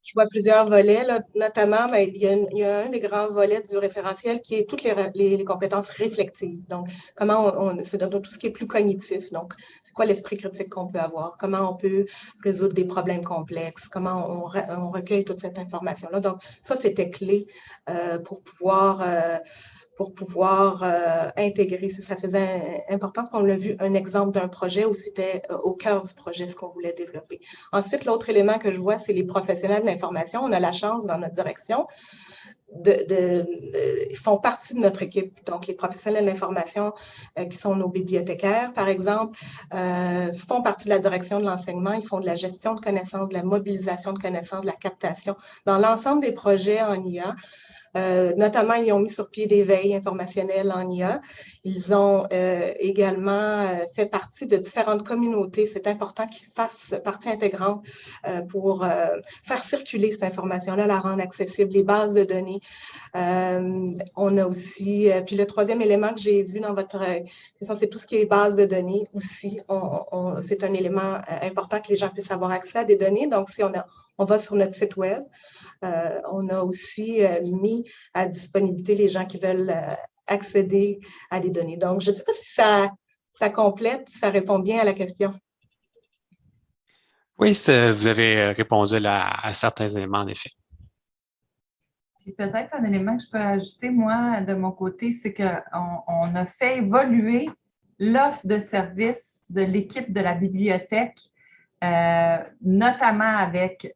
Je vois plusieurs volets, là, notamment, mais il y a un des grands volets du référentiel qui est toutes les compétences réflectives. Donc, comment c'est dans tout ce qui est plus cognitif. Donc, c'est quoi l'esprit critique qu'on peut avoir? Comment on peut résoudre des problèmes complexes? Comment on recueille toute cette information-là? Donc, ça, c'était clé pour pouvoir intégrer. Ça faisait importance qu'on l'a vu un exemple d'un projet où c'était au cœur du projet ce qu'on voulait développer. Ensuite, l'autre élément que je vois, c'est les professionnels de l'information. On a la chance dans notre direction ils font partie de notre équipe. Donc, les professionnels de l'information qui sont nos bibliothécaires, par exemple, font partie de la direction de l'enseignement. Ils font de la gestion de connaissances, de la mobilisation de connaissances, de la captation dans l'ensemble des projets en IA. Notamment, ils ont mis sur pied des veilles informationnelles en IA. Ils ont également fait partie de différentes communautés. C'est important qu'ils fassent partie intégrante pour faire circuler cette information-là, la rendre accessible, les bases de données. On a aussi, puis le troisième élément que j'ai vu dans votre question, c'est tout ce qui est base de données aussi. C'est un élément important que les gens puissent avoir accès à des données. Donc, si on va sur notre site web, on a aussi mis à disponibilité les gens qui veulent accéder à des données. Donc, je ne sais pas si ça complète, ça répond bien à la question. Oui, vous avez répondu là, à certains éléments, en effet. Et peut-être un élément que je peux ajouter, moi, de mon côté, c'est qu'on a fait évoluer l'offre de services de l'équipe de la bibliothèque, notamment avec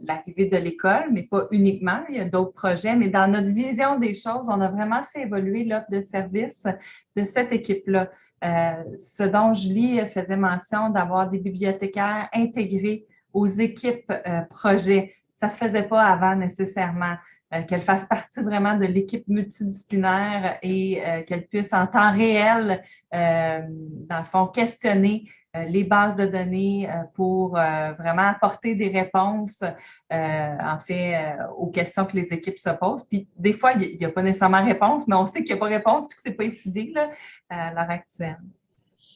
l'arrivée de l'école, mais pas uniquement, il y a d'autres projets, mais dans notre vision des choses, on a vraiment fait évoluer l'offre de services de cette équipe-là. Ce dont Julie faisait mention d'avoir des bibliothécaires intégrés aux équipes projets. Ça ne se faisait pas avant nécessairement. Qu'elle fasse partie vraiment de l'équipe multidisciplinaire et qu'elle puisse en temps réel, dans le fond, questionner les bases de données pour vraiment apporter des réponses, en fait, aux questions que les équipes se posent. Puis des fois, il n'y a pas nécessairement réponse, mais on sait qu'il n'y a pas réponse puis que ce n'est pas étudié là, à l'heure actuelle.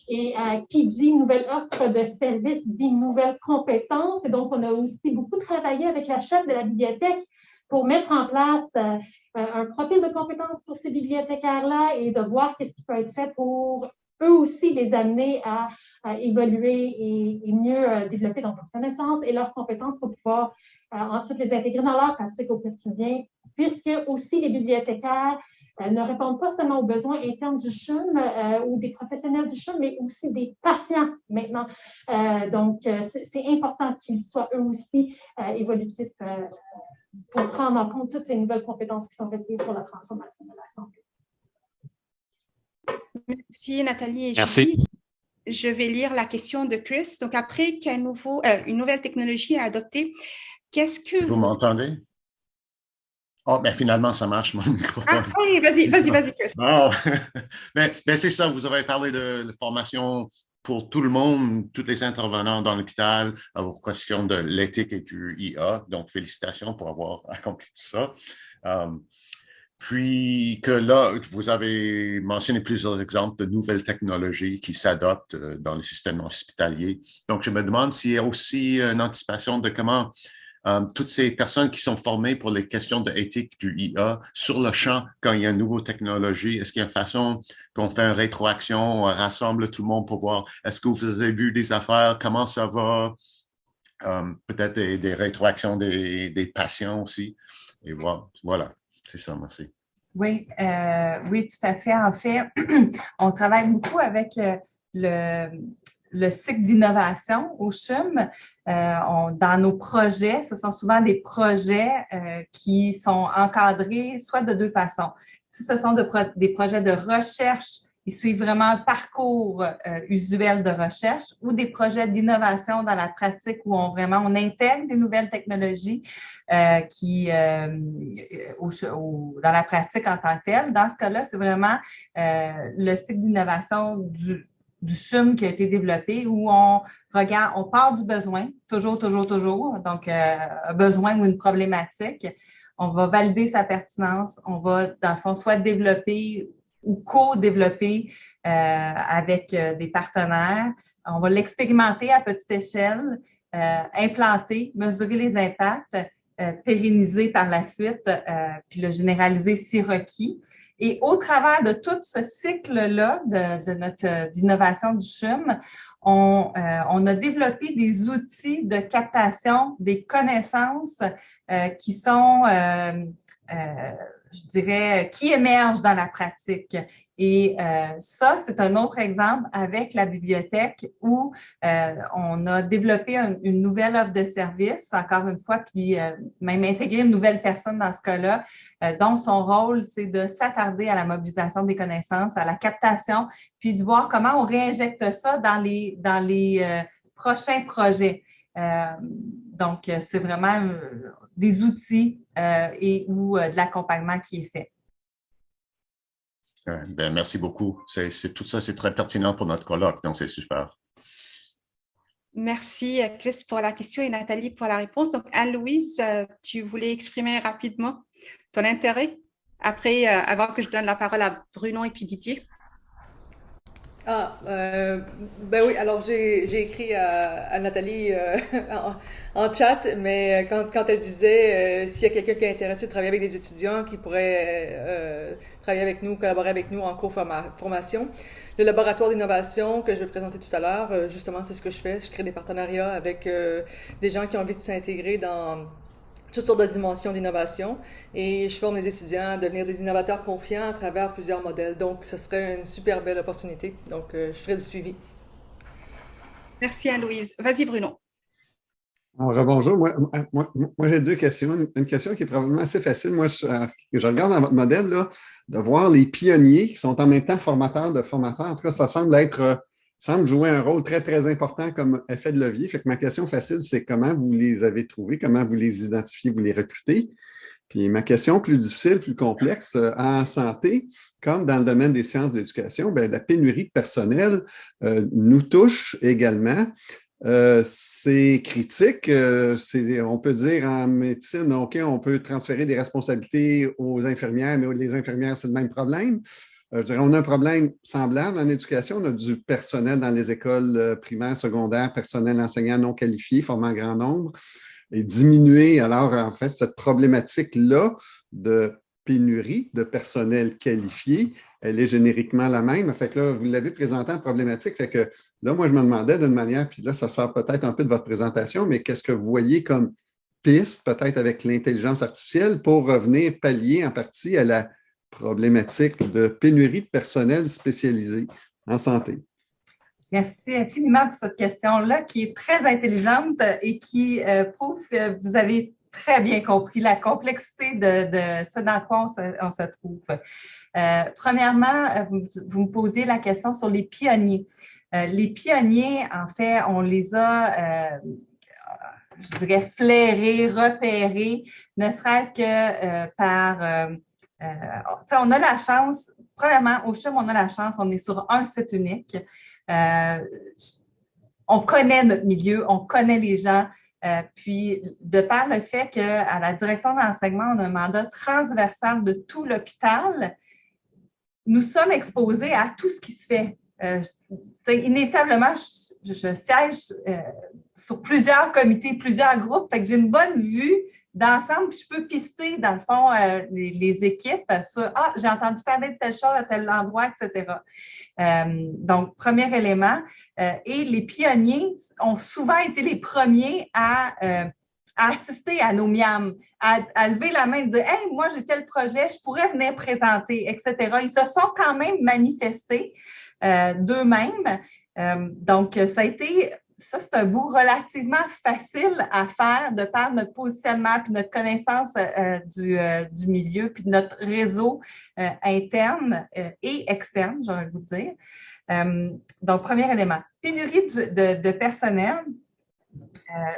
Et qui dit nouvelle offre de service dit nouvelles compétences. Et donc, on a aussi beaucoup travaillé avec la chef de la bibliothèque pour mettre en place un profil de compétences pour ces bibliothécaires-là et de voir qu'est-ce qui peut être fait pour eux aussi les amener à évoluer et mieux développer donc leurs connaissances et leurs compétences pour pouvoir ensuite les intégrer dans leur pratique au quotidien, puisque aussi les bibliothécaires ne répondent pas seulement aux besoins internes du CHUM ou des professionnels du CHUM, mais aussi des patients maintenant. Donc, c'est important qu'ils soient eux aussi évolutifs pour prendre en compte toutes ces nouvelles compétences qui sont requises pour la transformation de la santé. Merci Nathalie et Merci. Julie. Je vais lire la question de Chris. Donc, après qu'une nouvelle technologie est adoptée, qu'est-ce que vous m'entendez? Oh, ben finalement, ça marche, mon microphone. Ah oui, vas-y, Chris. Oh. Ben, c'est ça, vous avez parlé de formation pour tout le monde, tous les intervenants dans l'hôpital, à vos questions de l'éthique et du IA. Donc, félicitations pour avoir accompli tout ça. Puis que là, vous avez mentionné plusieurs exemples de nouvelles technologies qui s'adoptent dans le système hospitalier. Donc, je me demande s'il y a aussi une anticipation de comment toutes ces personnes qui sont formées pour les questions d'éthique du IA sur le champ, quand il y a une nouvelle technologie, est-ce qu'il y a une façon qu'on fait une rétroaction, on rassemble tout le monde pour voir, est-ce que vous avez vu des affaires, comment ça va, peut-être des rétroactions des patients aussi, et voilà. C'est ça, merci. Oui, oui, tout à fait. En fait, on travaille beaucoup avec le cycle d'innovation au CHUM. Dans nos projets, ce sont souvent des projets qui sont encadrés soit de deux façons. Si ce sont des projets de recherche, ils suivent vraiment un parcours usuel de recherche, ou des projets d'innovation dans la pratique où on intègre des nouvelles technologies dans la pratique en tant que telle. Dans ce cas-là, c'est vraiment le cycle d'innovation du CHUM qui a été développé où on part du besoin, toujours. Donc, un besoin ou une problématique. On va valider sa pertinence. On va, dans le fond, soit développer ou co-développer avec des partenaires. On va l'expérimenter à petite échelle, implanter, mesurer les impacts, pérenniser par la suite, puis le généraliser si requis. Et au travers de tout ce cycle-là d'innovation du CHUM, on a développé des outils de captation des connaissances qui sont je dirais, qui émergent dans la pratique. Et ça, c'est un autre exemple avec la bibliothèque où on a développé une nouvelle offre de service, encore une fois, puis même intégrer une nouvelle personne dans ce cas-là, dont son rôle, c'est de s'attarder à la mobilisation des connaissances, à la captation, puis de voir comment on réinjecte ça dans les prochains projets. Donc, c'est vraiment des outils ou de l'accompagnement qui est fait. Ben, merci beaucoup. Tout ça, c'est très pertinent pour notre colloque, donc c'est super. Merci, Chris, pour la question et Nathalie pour la réponse. Donc, Anne-Louise, tu voulais exprimer rapidement ton intérêt après, avant que je donne la parole à Bruno et puis Didier. Ben oui, alors j'ai écrit à Nathalie en chat, mais quand elle disait s'il y a quelqu'un qui est intéressé de travailler avec des étudiants qui pourraient travailler avec nous, collaborer avec nous en cours formation, le laboratoire d'innovation que je vais présenter tout à l'heure, justement, c'est ce que je fais. Je crée des partenariats avec des gens qui ont envie de s'intégrer dans toutes sortes de dimensions d'innovation et je forme les étudiants à devenir des innovateurs confiants à travers plusieurs modèles. Donc, ce serait une super belle opportunité. Donc, je ferai du suivi. Merci Anne-Louise. Vas-y Bruno. Rebonjour. Moi, j'ai deux questions. Une question qui est probablement assez facile. Moi, je regarde dans votre modèle là, de voir les pionniers qui sont en même temps formateurs de formateurs. En tout cas, ça semble jouer un rôle très, très important comme effet de levier. Fait que ma question facile, c'est comment vous les avez trouvés, comment vous les identifiez, vous les recrutez. Puis ma question plus difficile, plus complexe, en santé, comme dans le domaine des sciences de l'éducation, la pénurie de personnel nous touche également. C'est critique. On peut dire en médecine, OK, on peut transférer des responsabilités aux infirmières, mais les infirmières, c'est le même problème. Je dirais, on a un problème semblable en éducation. On a du personnel dans les écoles primaires, secondaires, personnel enseignant non qualifié, formant un grand nombre, et diminuer. Alors, en fait, cette problématique-là de pénurie de personnel qualifié, elle est génériquement la même. Fait que là, vous l'avez présenté en problématique. Fait que là, moi, je me demandais d'une manière, puis là, ça sort peut-être un peu de votre présentation, mais qu'est-ce que vous voyez comme piste, peut-être avec l'intelligence artificielle, pour revenir pallier en partie à la problématique de pénurie de personnel spécialisé en santé? Merci infiniment pour cette question-là qui est très intelligente et qui prouve que vous avez très bien compris la complexité de ce dans quoi on se trouve. Premièrement, vous me posiez la question sur les pionniers. Les pionniers, en fait, on les a, je dirais, flairés, repérés, ne serait-ce que par... on a la chance, premièrement, au CHUM, on a la chance, on est sur un site unique. On connaît notre milieu, on connaît les gens. Puis, de par le fait qu'à la direction de l'enseignement, on a un mandat transversal de tout l'hôpital, nous sommes exposés à tout ce qui se fait. Inévitablement, je siège sur plusieurs comités, plusieurs groupes, fait que j'ai une bonne vue d'ensemble, puis je peux pister, dans le fond, les équipes sur « Ah, j'ai entendu parler de telle chose à tel endroit, etc. » Donc, premier élément. Et les pionniers ont souvent été les premiers à assister à nos MIAM, à lever la main et dire « Hey, moi, j'ai tel projet, je pourrais venir présenter, etc. » Ils se sont quand même manifestés d'eux-mêmes. Donc, ça a été... Ça, c'est un bout relativement facile à faire de par notre positionnement puis notre connaissance du milieu puis de notre réseau interne et externe, j'aurais vous dire. Donc, premier élément. Pénurie de personnel.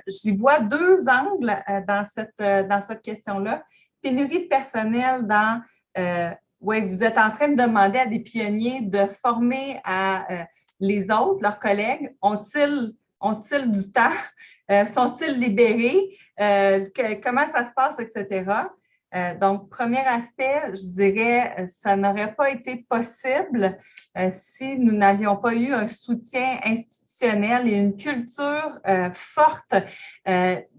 J'y vois deux angles dans cette question-là. Pénurie de personnel dans... oui, vous êtes en train de demander à des pionniers de former les autres, leurs collègues. Ont-ils du temps? Sont-ils libérés? Comment ça se passe, etc. Donc, premier aspect, je dirais, ça n'aurait pas été possible si nous n'avions pas eu un soutien institutionnel et une culture forte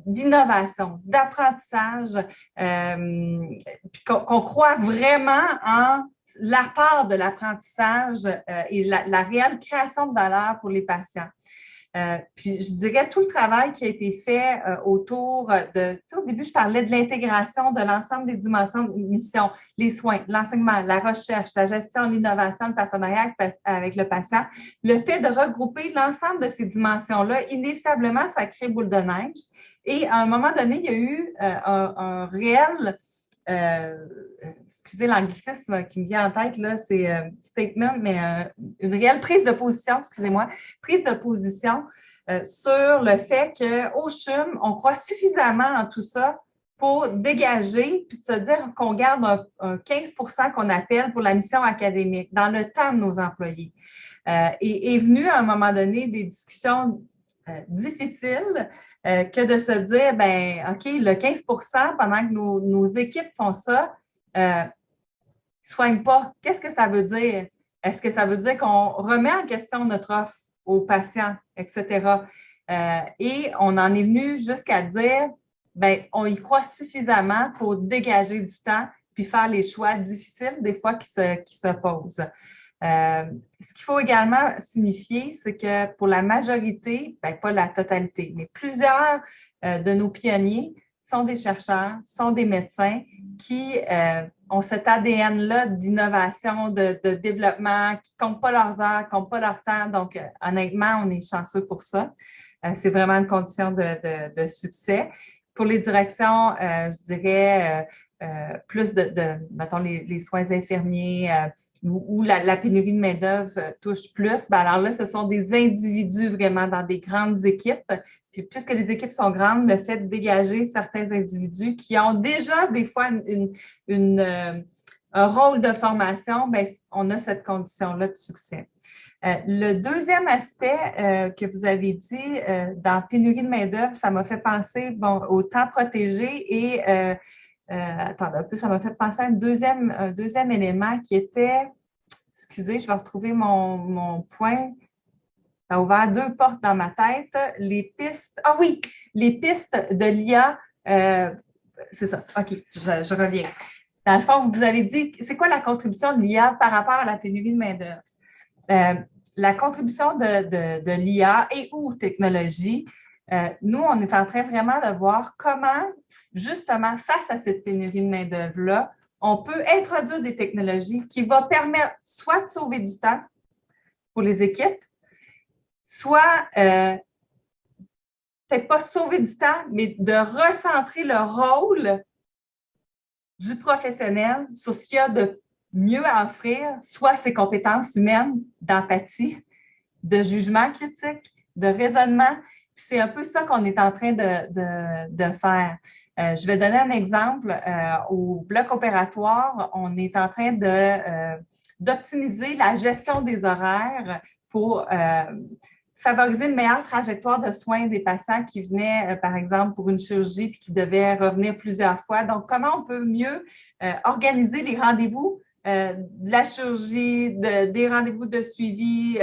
d'innovation, d'apprentissage, puis qu'on croit vraiment en l'apport de l'apprentissage et la réelle création de valeur pour les patients. Puis, je dirais tout le travail qui a été fait autour de... Tu sais, au début, je parlais de l'intégration de l'ensemble des dimensions de mission, les soins, l'enseignement, la recherche, la gestion, l'innovation, le partenariat avec le patient. Le fait de regrouper l'ensemble de ces dimensions-là, inévitablement, ça crée boule de neige. Et à un moment donné, il y a eu un réel... excusez l'anglicisme qui me vient en tête, là, c'est statement, mais une réelle prise de position, prise de position sur le fait qu'au CHUM, on croit suffisamment en tout ça pour dégager puis de se dire qu'on garde un 15 % qu'on appelle pour la mission académique dans le temps de nos employés. Et est venu à un moment donné des discussions difficiles que de se dire, ben OK, le 15 % pendant que nos équipes font ça, ne soignent pas. Qu'est-ce que ça veut dire? Est-ce que ça veut dire qu'on remet en question notre offre aux patients, etc.? Et on en est venu jusqu'à dire, ben on y croit suffisamment pour dégager du temps puis faire les choix difficiles des fois qui se posent. Ce qu'il faut également signifier, c'est que pour la majorité, ben pas la totalité, mais plusieurs de nos pionniers sont des chercheurs, sont des médecins qui ont cet ADN-là d'innovation, de développement, qui ne comptent pas leurs heures, qui ne comptent pas leur temps. Donc, honnêtement, on est chanceux pour ça. C'est vraiment une condition de succès. Pour les directions, je dirais plus mettons, les soins infirmiers, où la pénurie de main-d'œuvre touche plus, ben alors là, ce sont des individus vraiment dans des grandes équipes. Puis puisque les équipes sont grandes, le fait de dégager certains individus qui ont déjà des fois un rôle de formation, ben on a cette condition-là de succès. Le deuxième aspect que vous avez dit dans pénurie de main-d'œuvre, ça m'a fait penser au temps protégé et attendez un peu, ça m'a fait penser à un deuxième élément qui était, excusez, je vais retrouver mon point. Ça a ouvert deux portes dans ma tête. Les pistes, les pistes de l'IA, c'est ça, OK, je reviens. Dans le fond, vous avez dit, c'est quoi la contribution de l'IA par rapport à la pénurie de main-d'œuvre? La contribution de l'IA et ou technologie, nous, on est en train vraiment de voir comment, justement, face à cette pénurie de main-d'œuvre-là, on peut introduire des technologies qui vont permettre soit de sauver du temps pour les équipes, soit, peut-être pas sauver du temps, mais de recentrer le rôle du professionnel sur ce qu'il y a de mieux à offrir, soit ses compétences humaines d'empathie, de jugement critique, de raisonnement. C'est un peu ça qu'on est en train de faire. Je vais donner un exemple. Au bloc opératoire, on est en train d'optimiser la gestion des horaires pour favoriser une meilleure trajectoire de soins des patients qui venaient, par exemple, pour une chirurgie puis qui devaient revenir plusieurs fois. Donc, comment on peut mieux organiser les rendez-vous de la chirurgie, des rendez-vous de suivi,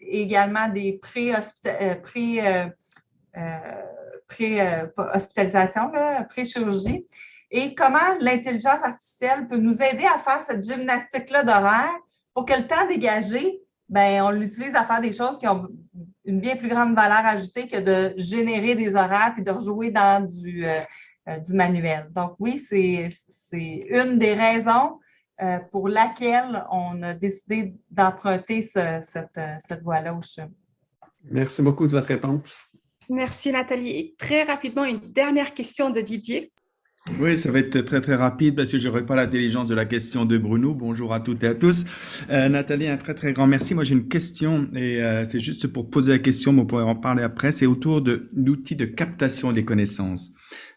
également des pré-hospitalisation, pré-chirurgie, et comment l'intelligence artificielle peut nous aider à faire cette gymnastique-là d'horaire pour que le temps dégagé, ben, on l'utilise à faire des choses qui ont une bien plus grande valeur ajoutée que de générer des horaires puis de rejouer dans du manuel. Donc oui, c'est une des raisons pour laquelle on a décidé d'emprunter cette voie-là au CHUM. Merci beaucoup de votre réponse. Merci Nathalie. Et très rapidement, une dernière question de Didier. Oui, ça va être très très rapide parce que je n'aurai pas l'intelligence de la question de Bruno. Bonjour à toutes et à tous. Nathalie, un très très grand merci. Moi j'ai une question et c'est juste pour poser la question, mais on pourrait en parler après. C'est autour de l'outil de captation des connaissances.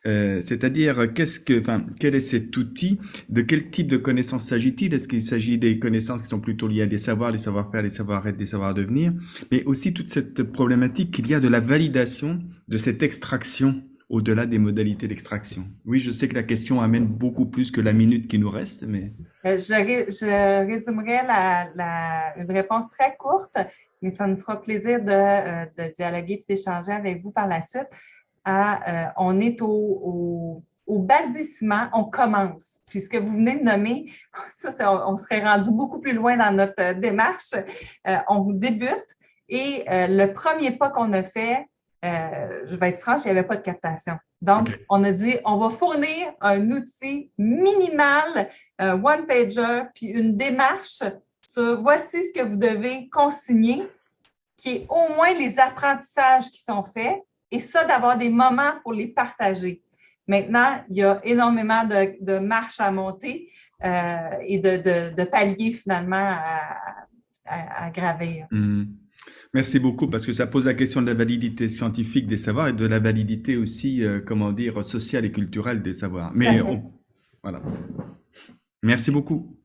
C'est-à-dire quel est cet outil? De quel type de connaissances s'agit-il? Est-ce qu'il s'agit des connaissances qui sont plutôt liées à des savoirs, des savoir-faire, des savoir-être, des savoir-devenir, mais aussi toute cette problématique qu'il y a de la validation de cette extraction au-delà des modalités d'extraction? Oui, je sais que la question amène beaucoup plus que la minute qui nous reste, mais... Je résumerai une réponse très courte, mais ça nous fera plaisir de dialoguer et d'échanger avec vous par la suite. On est au balbutiement, on commence. Puis ce que vous venez de nommer, on serait rendu beaucoup plus loin dans notre démarche. On débute et le premier pas qu'on a fait, je vais être franche, il n'y avait pas de captation. Donc, on a dit, on va fournir un outil minimal, un one-pager, puis une démarche sur voici ce que vous devez consigner, qui est au moins les apprentissages qui sont faits, et ça, d'avoir des moments pour les partager. Maintenant, il y a énormément de marches à monter et de paliers finalement à gravir. Merci beaucoup, parce que ça pose la question de la validité scientifique des savoirs et de la validité aussi, sociale et culturelle des savoirs. Mais voilà. Merci beaucoup.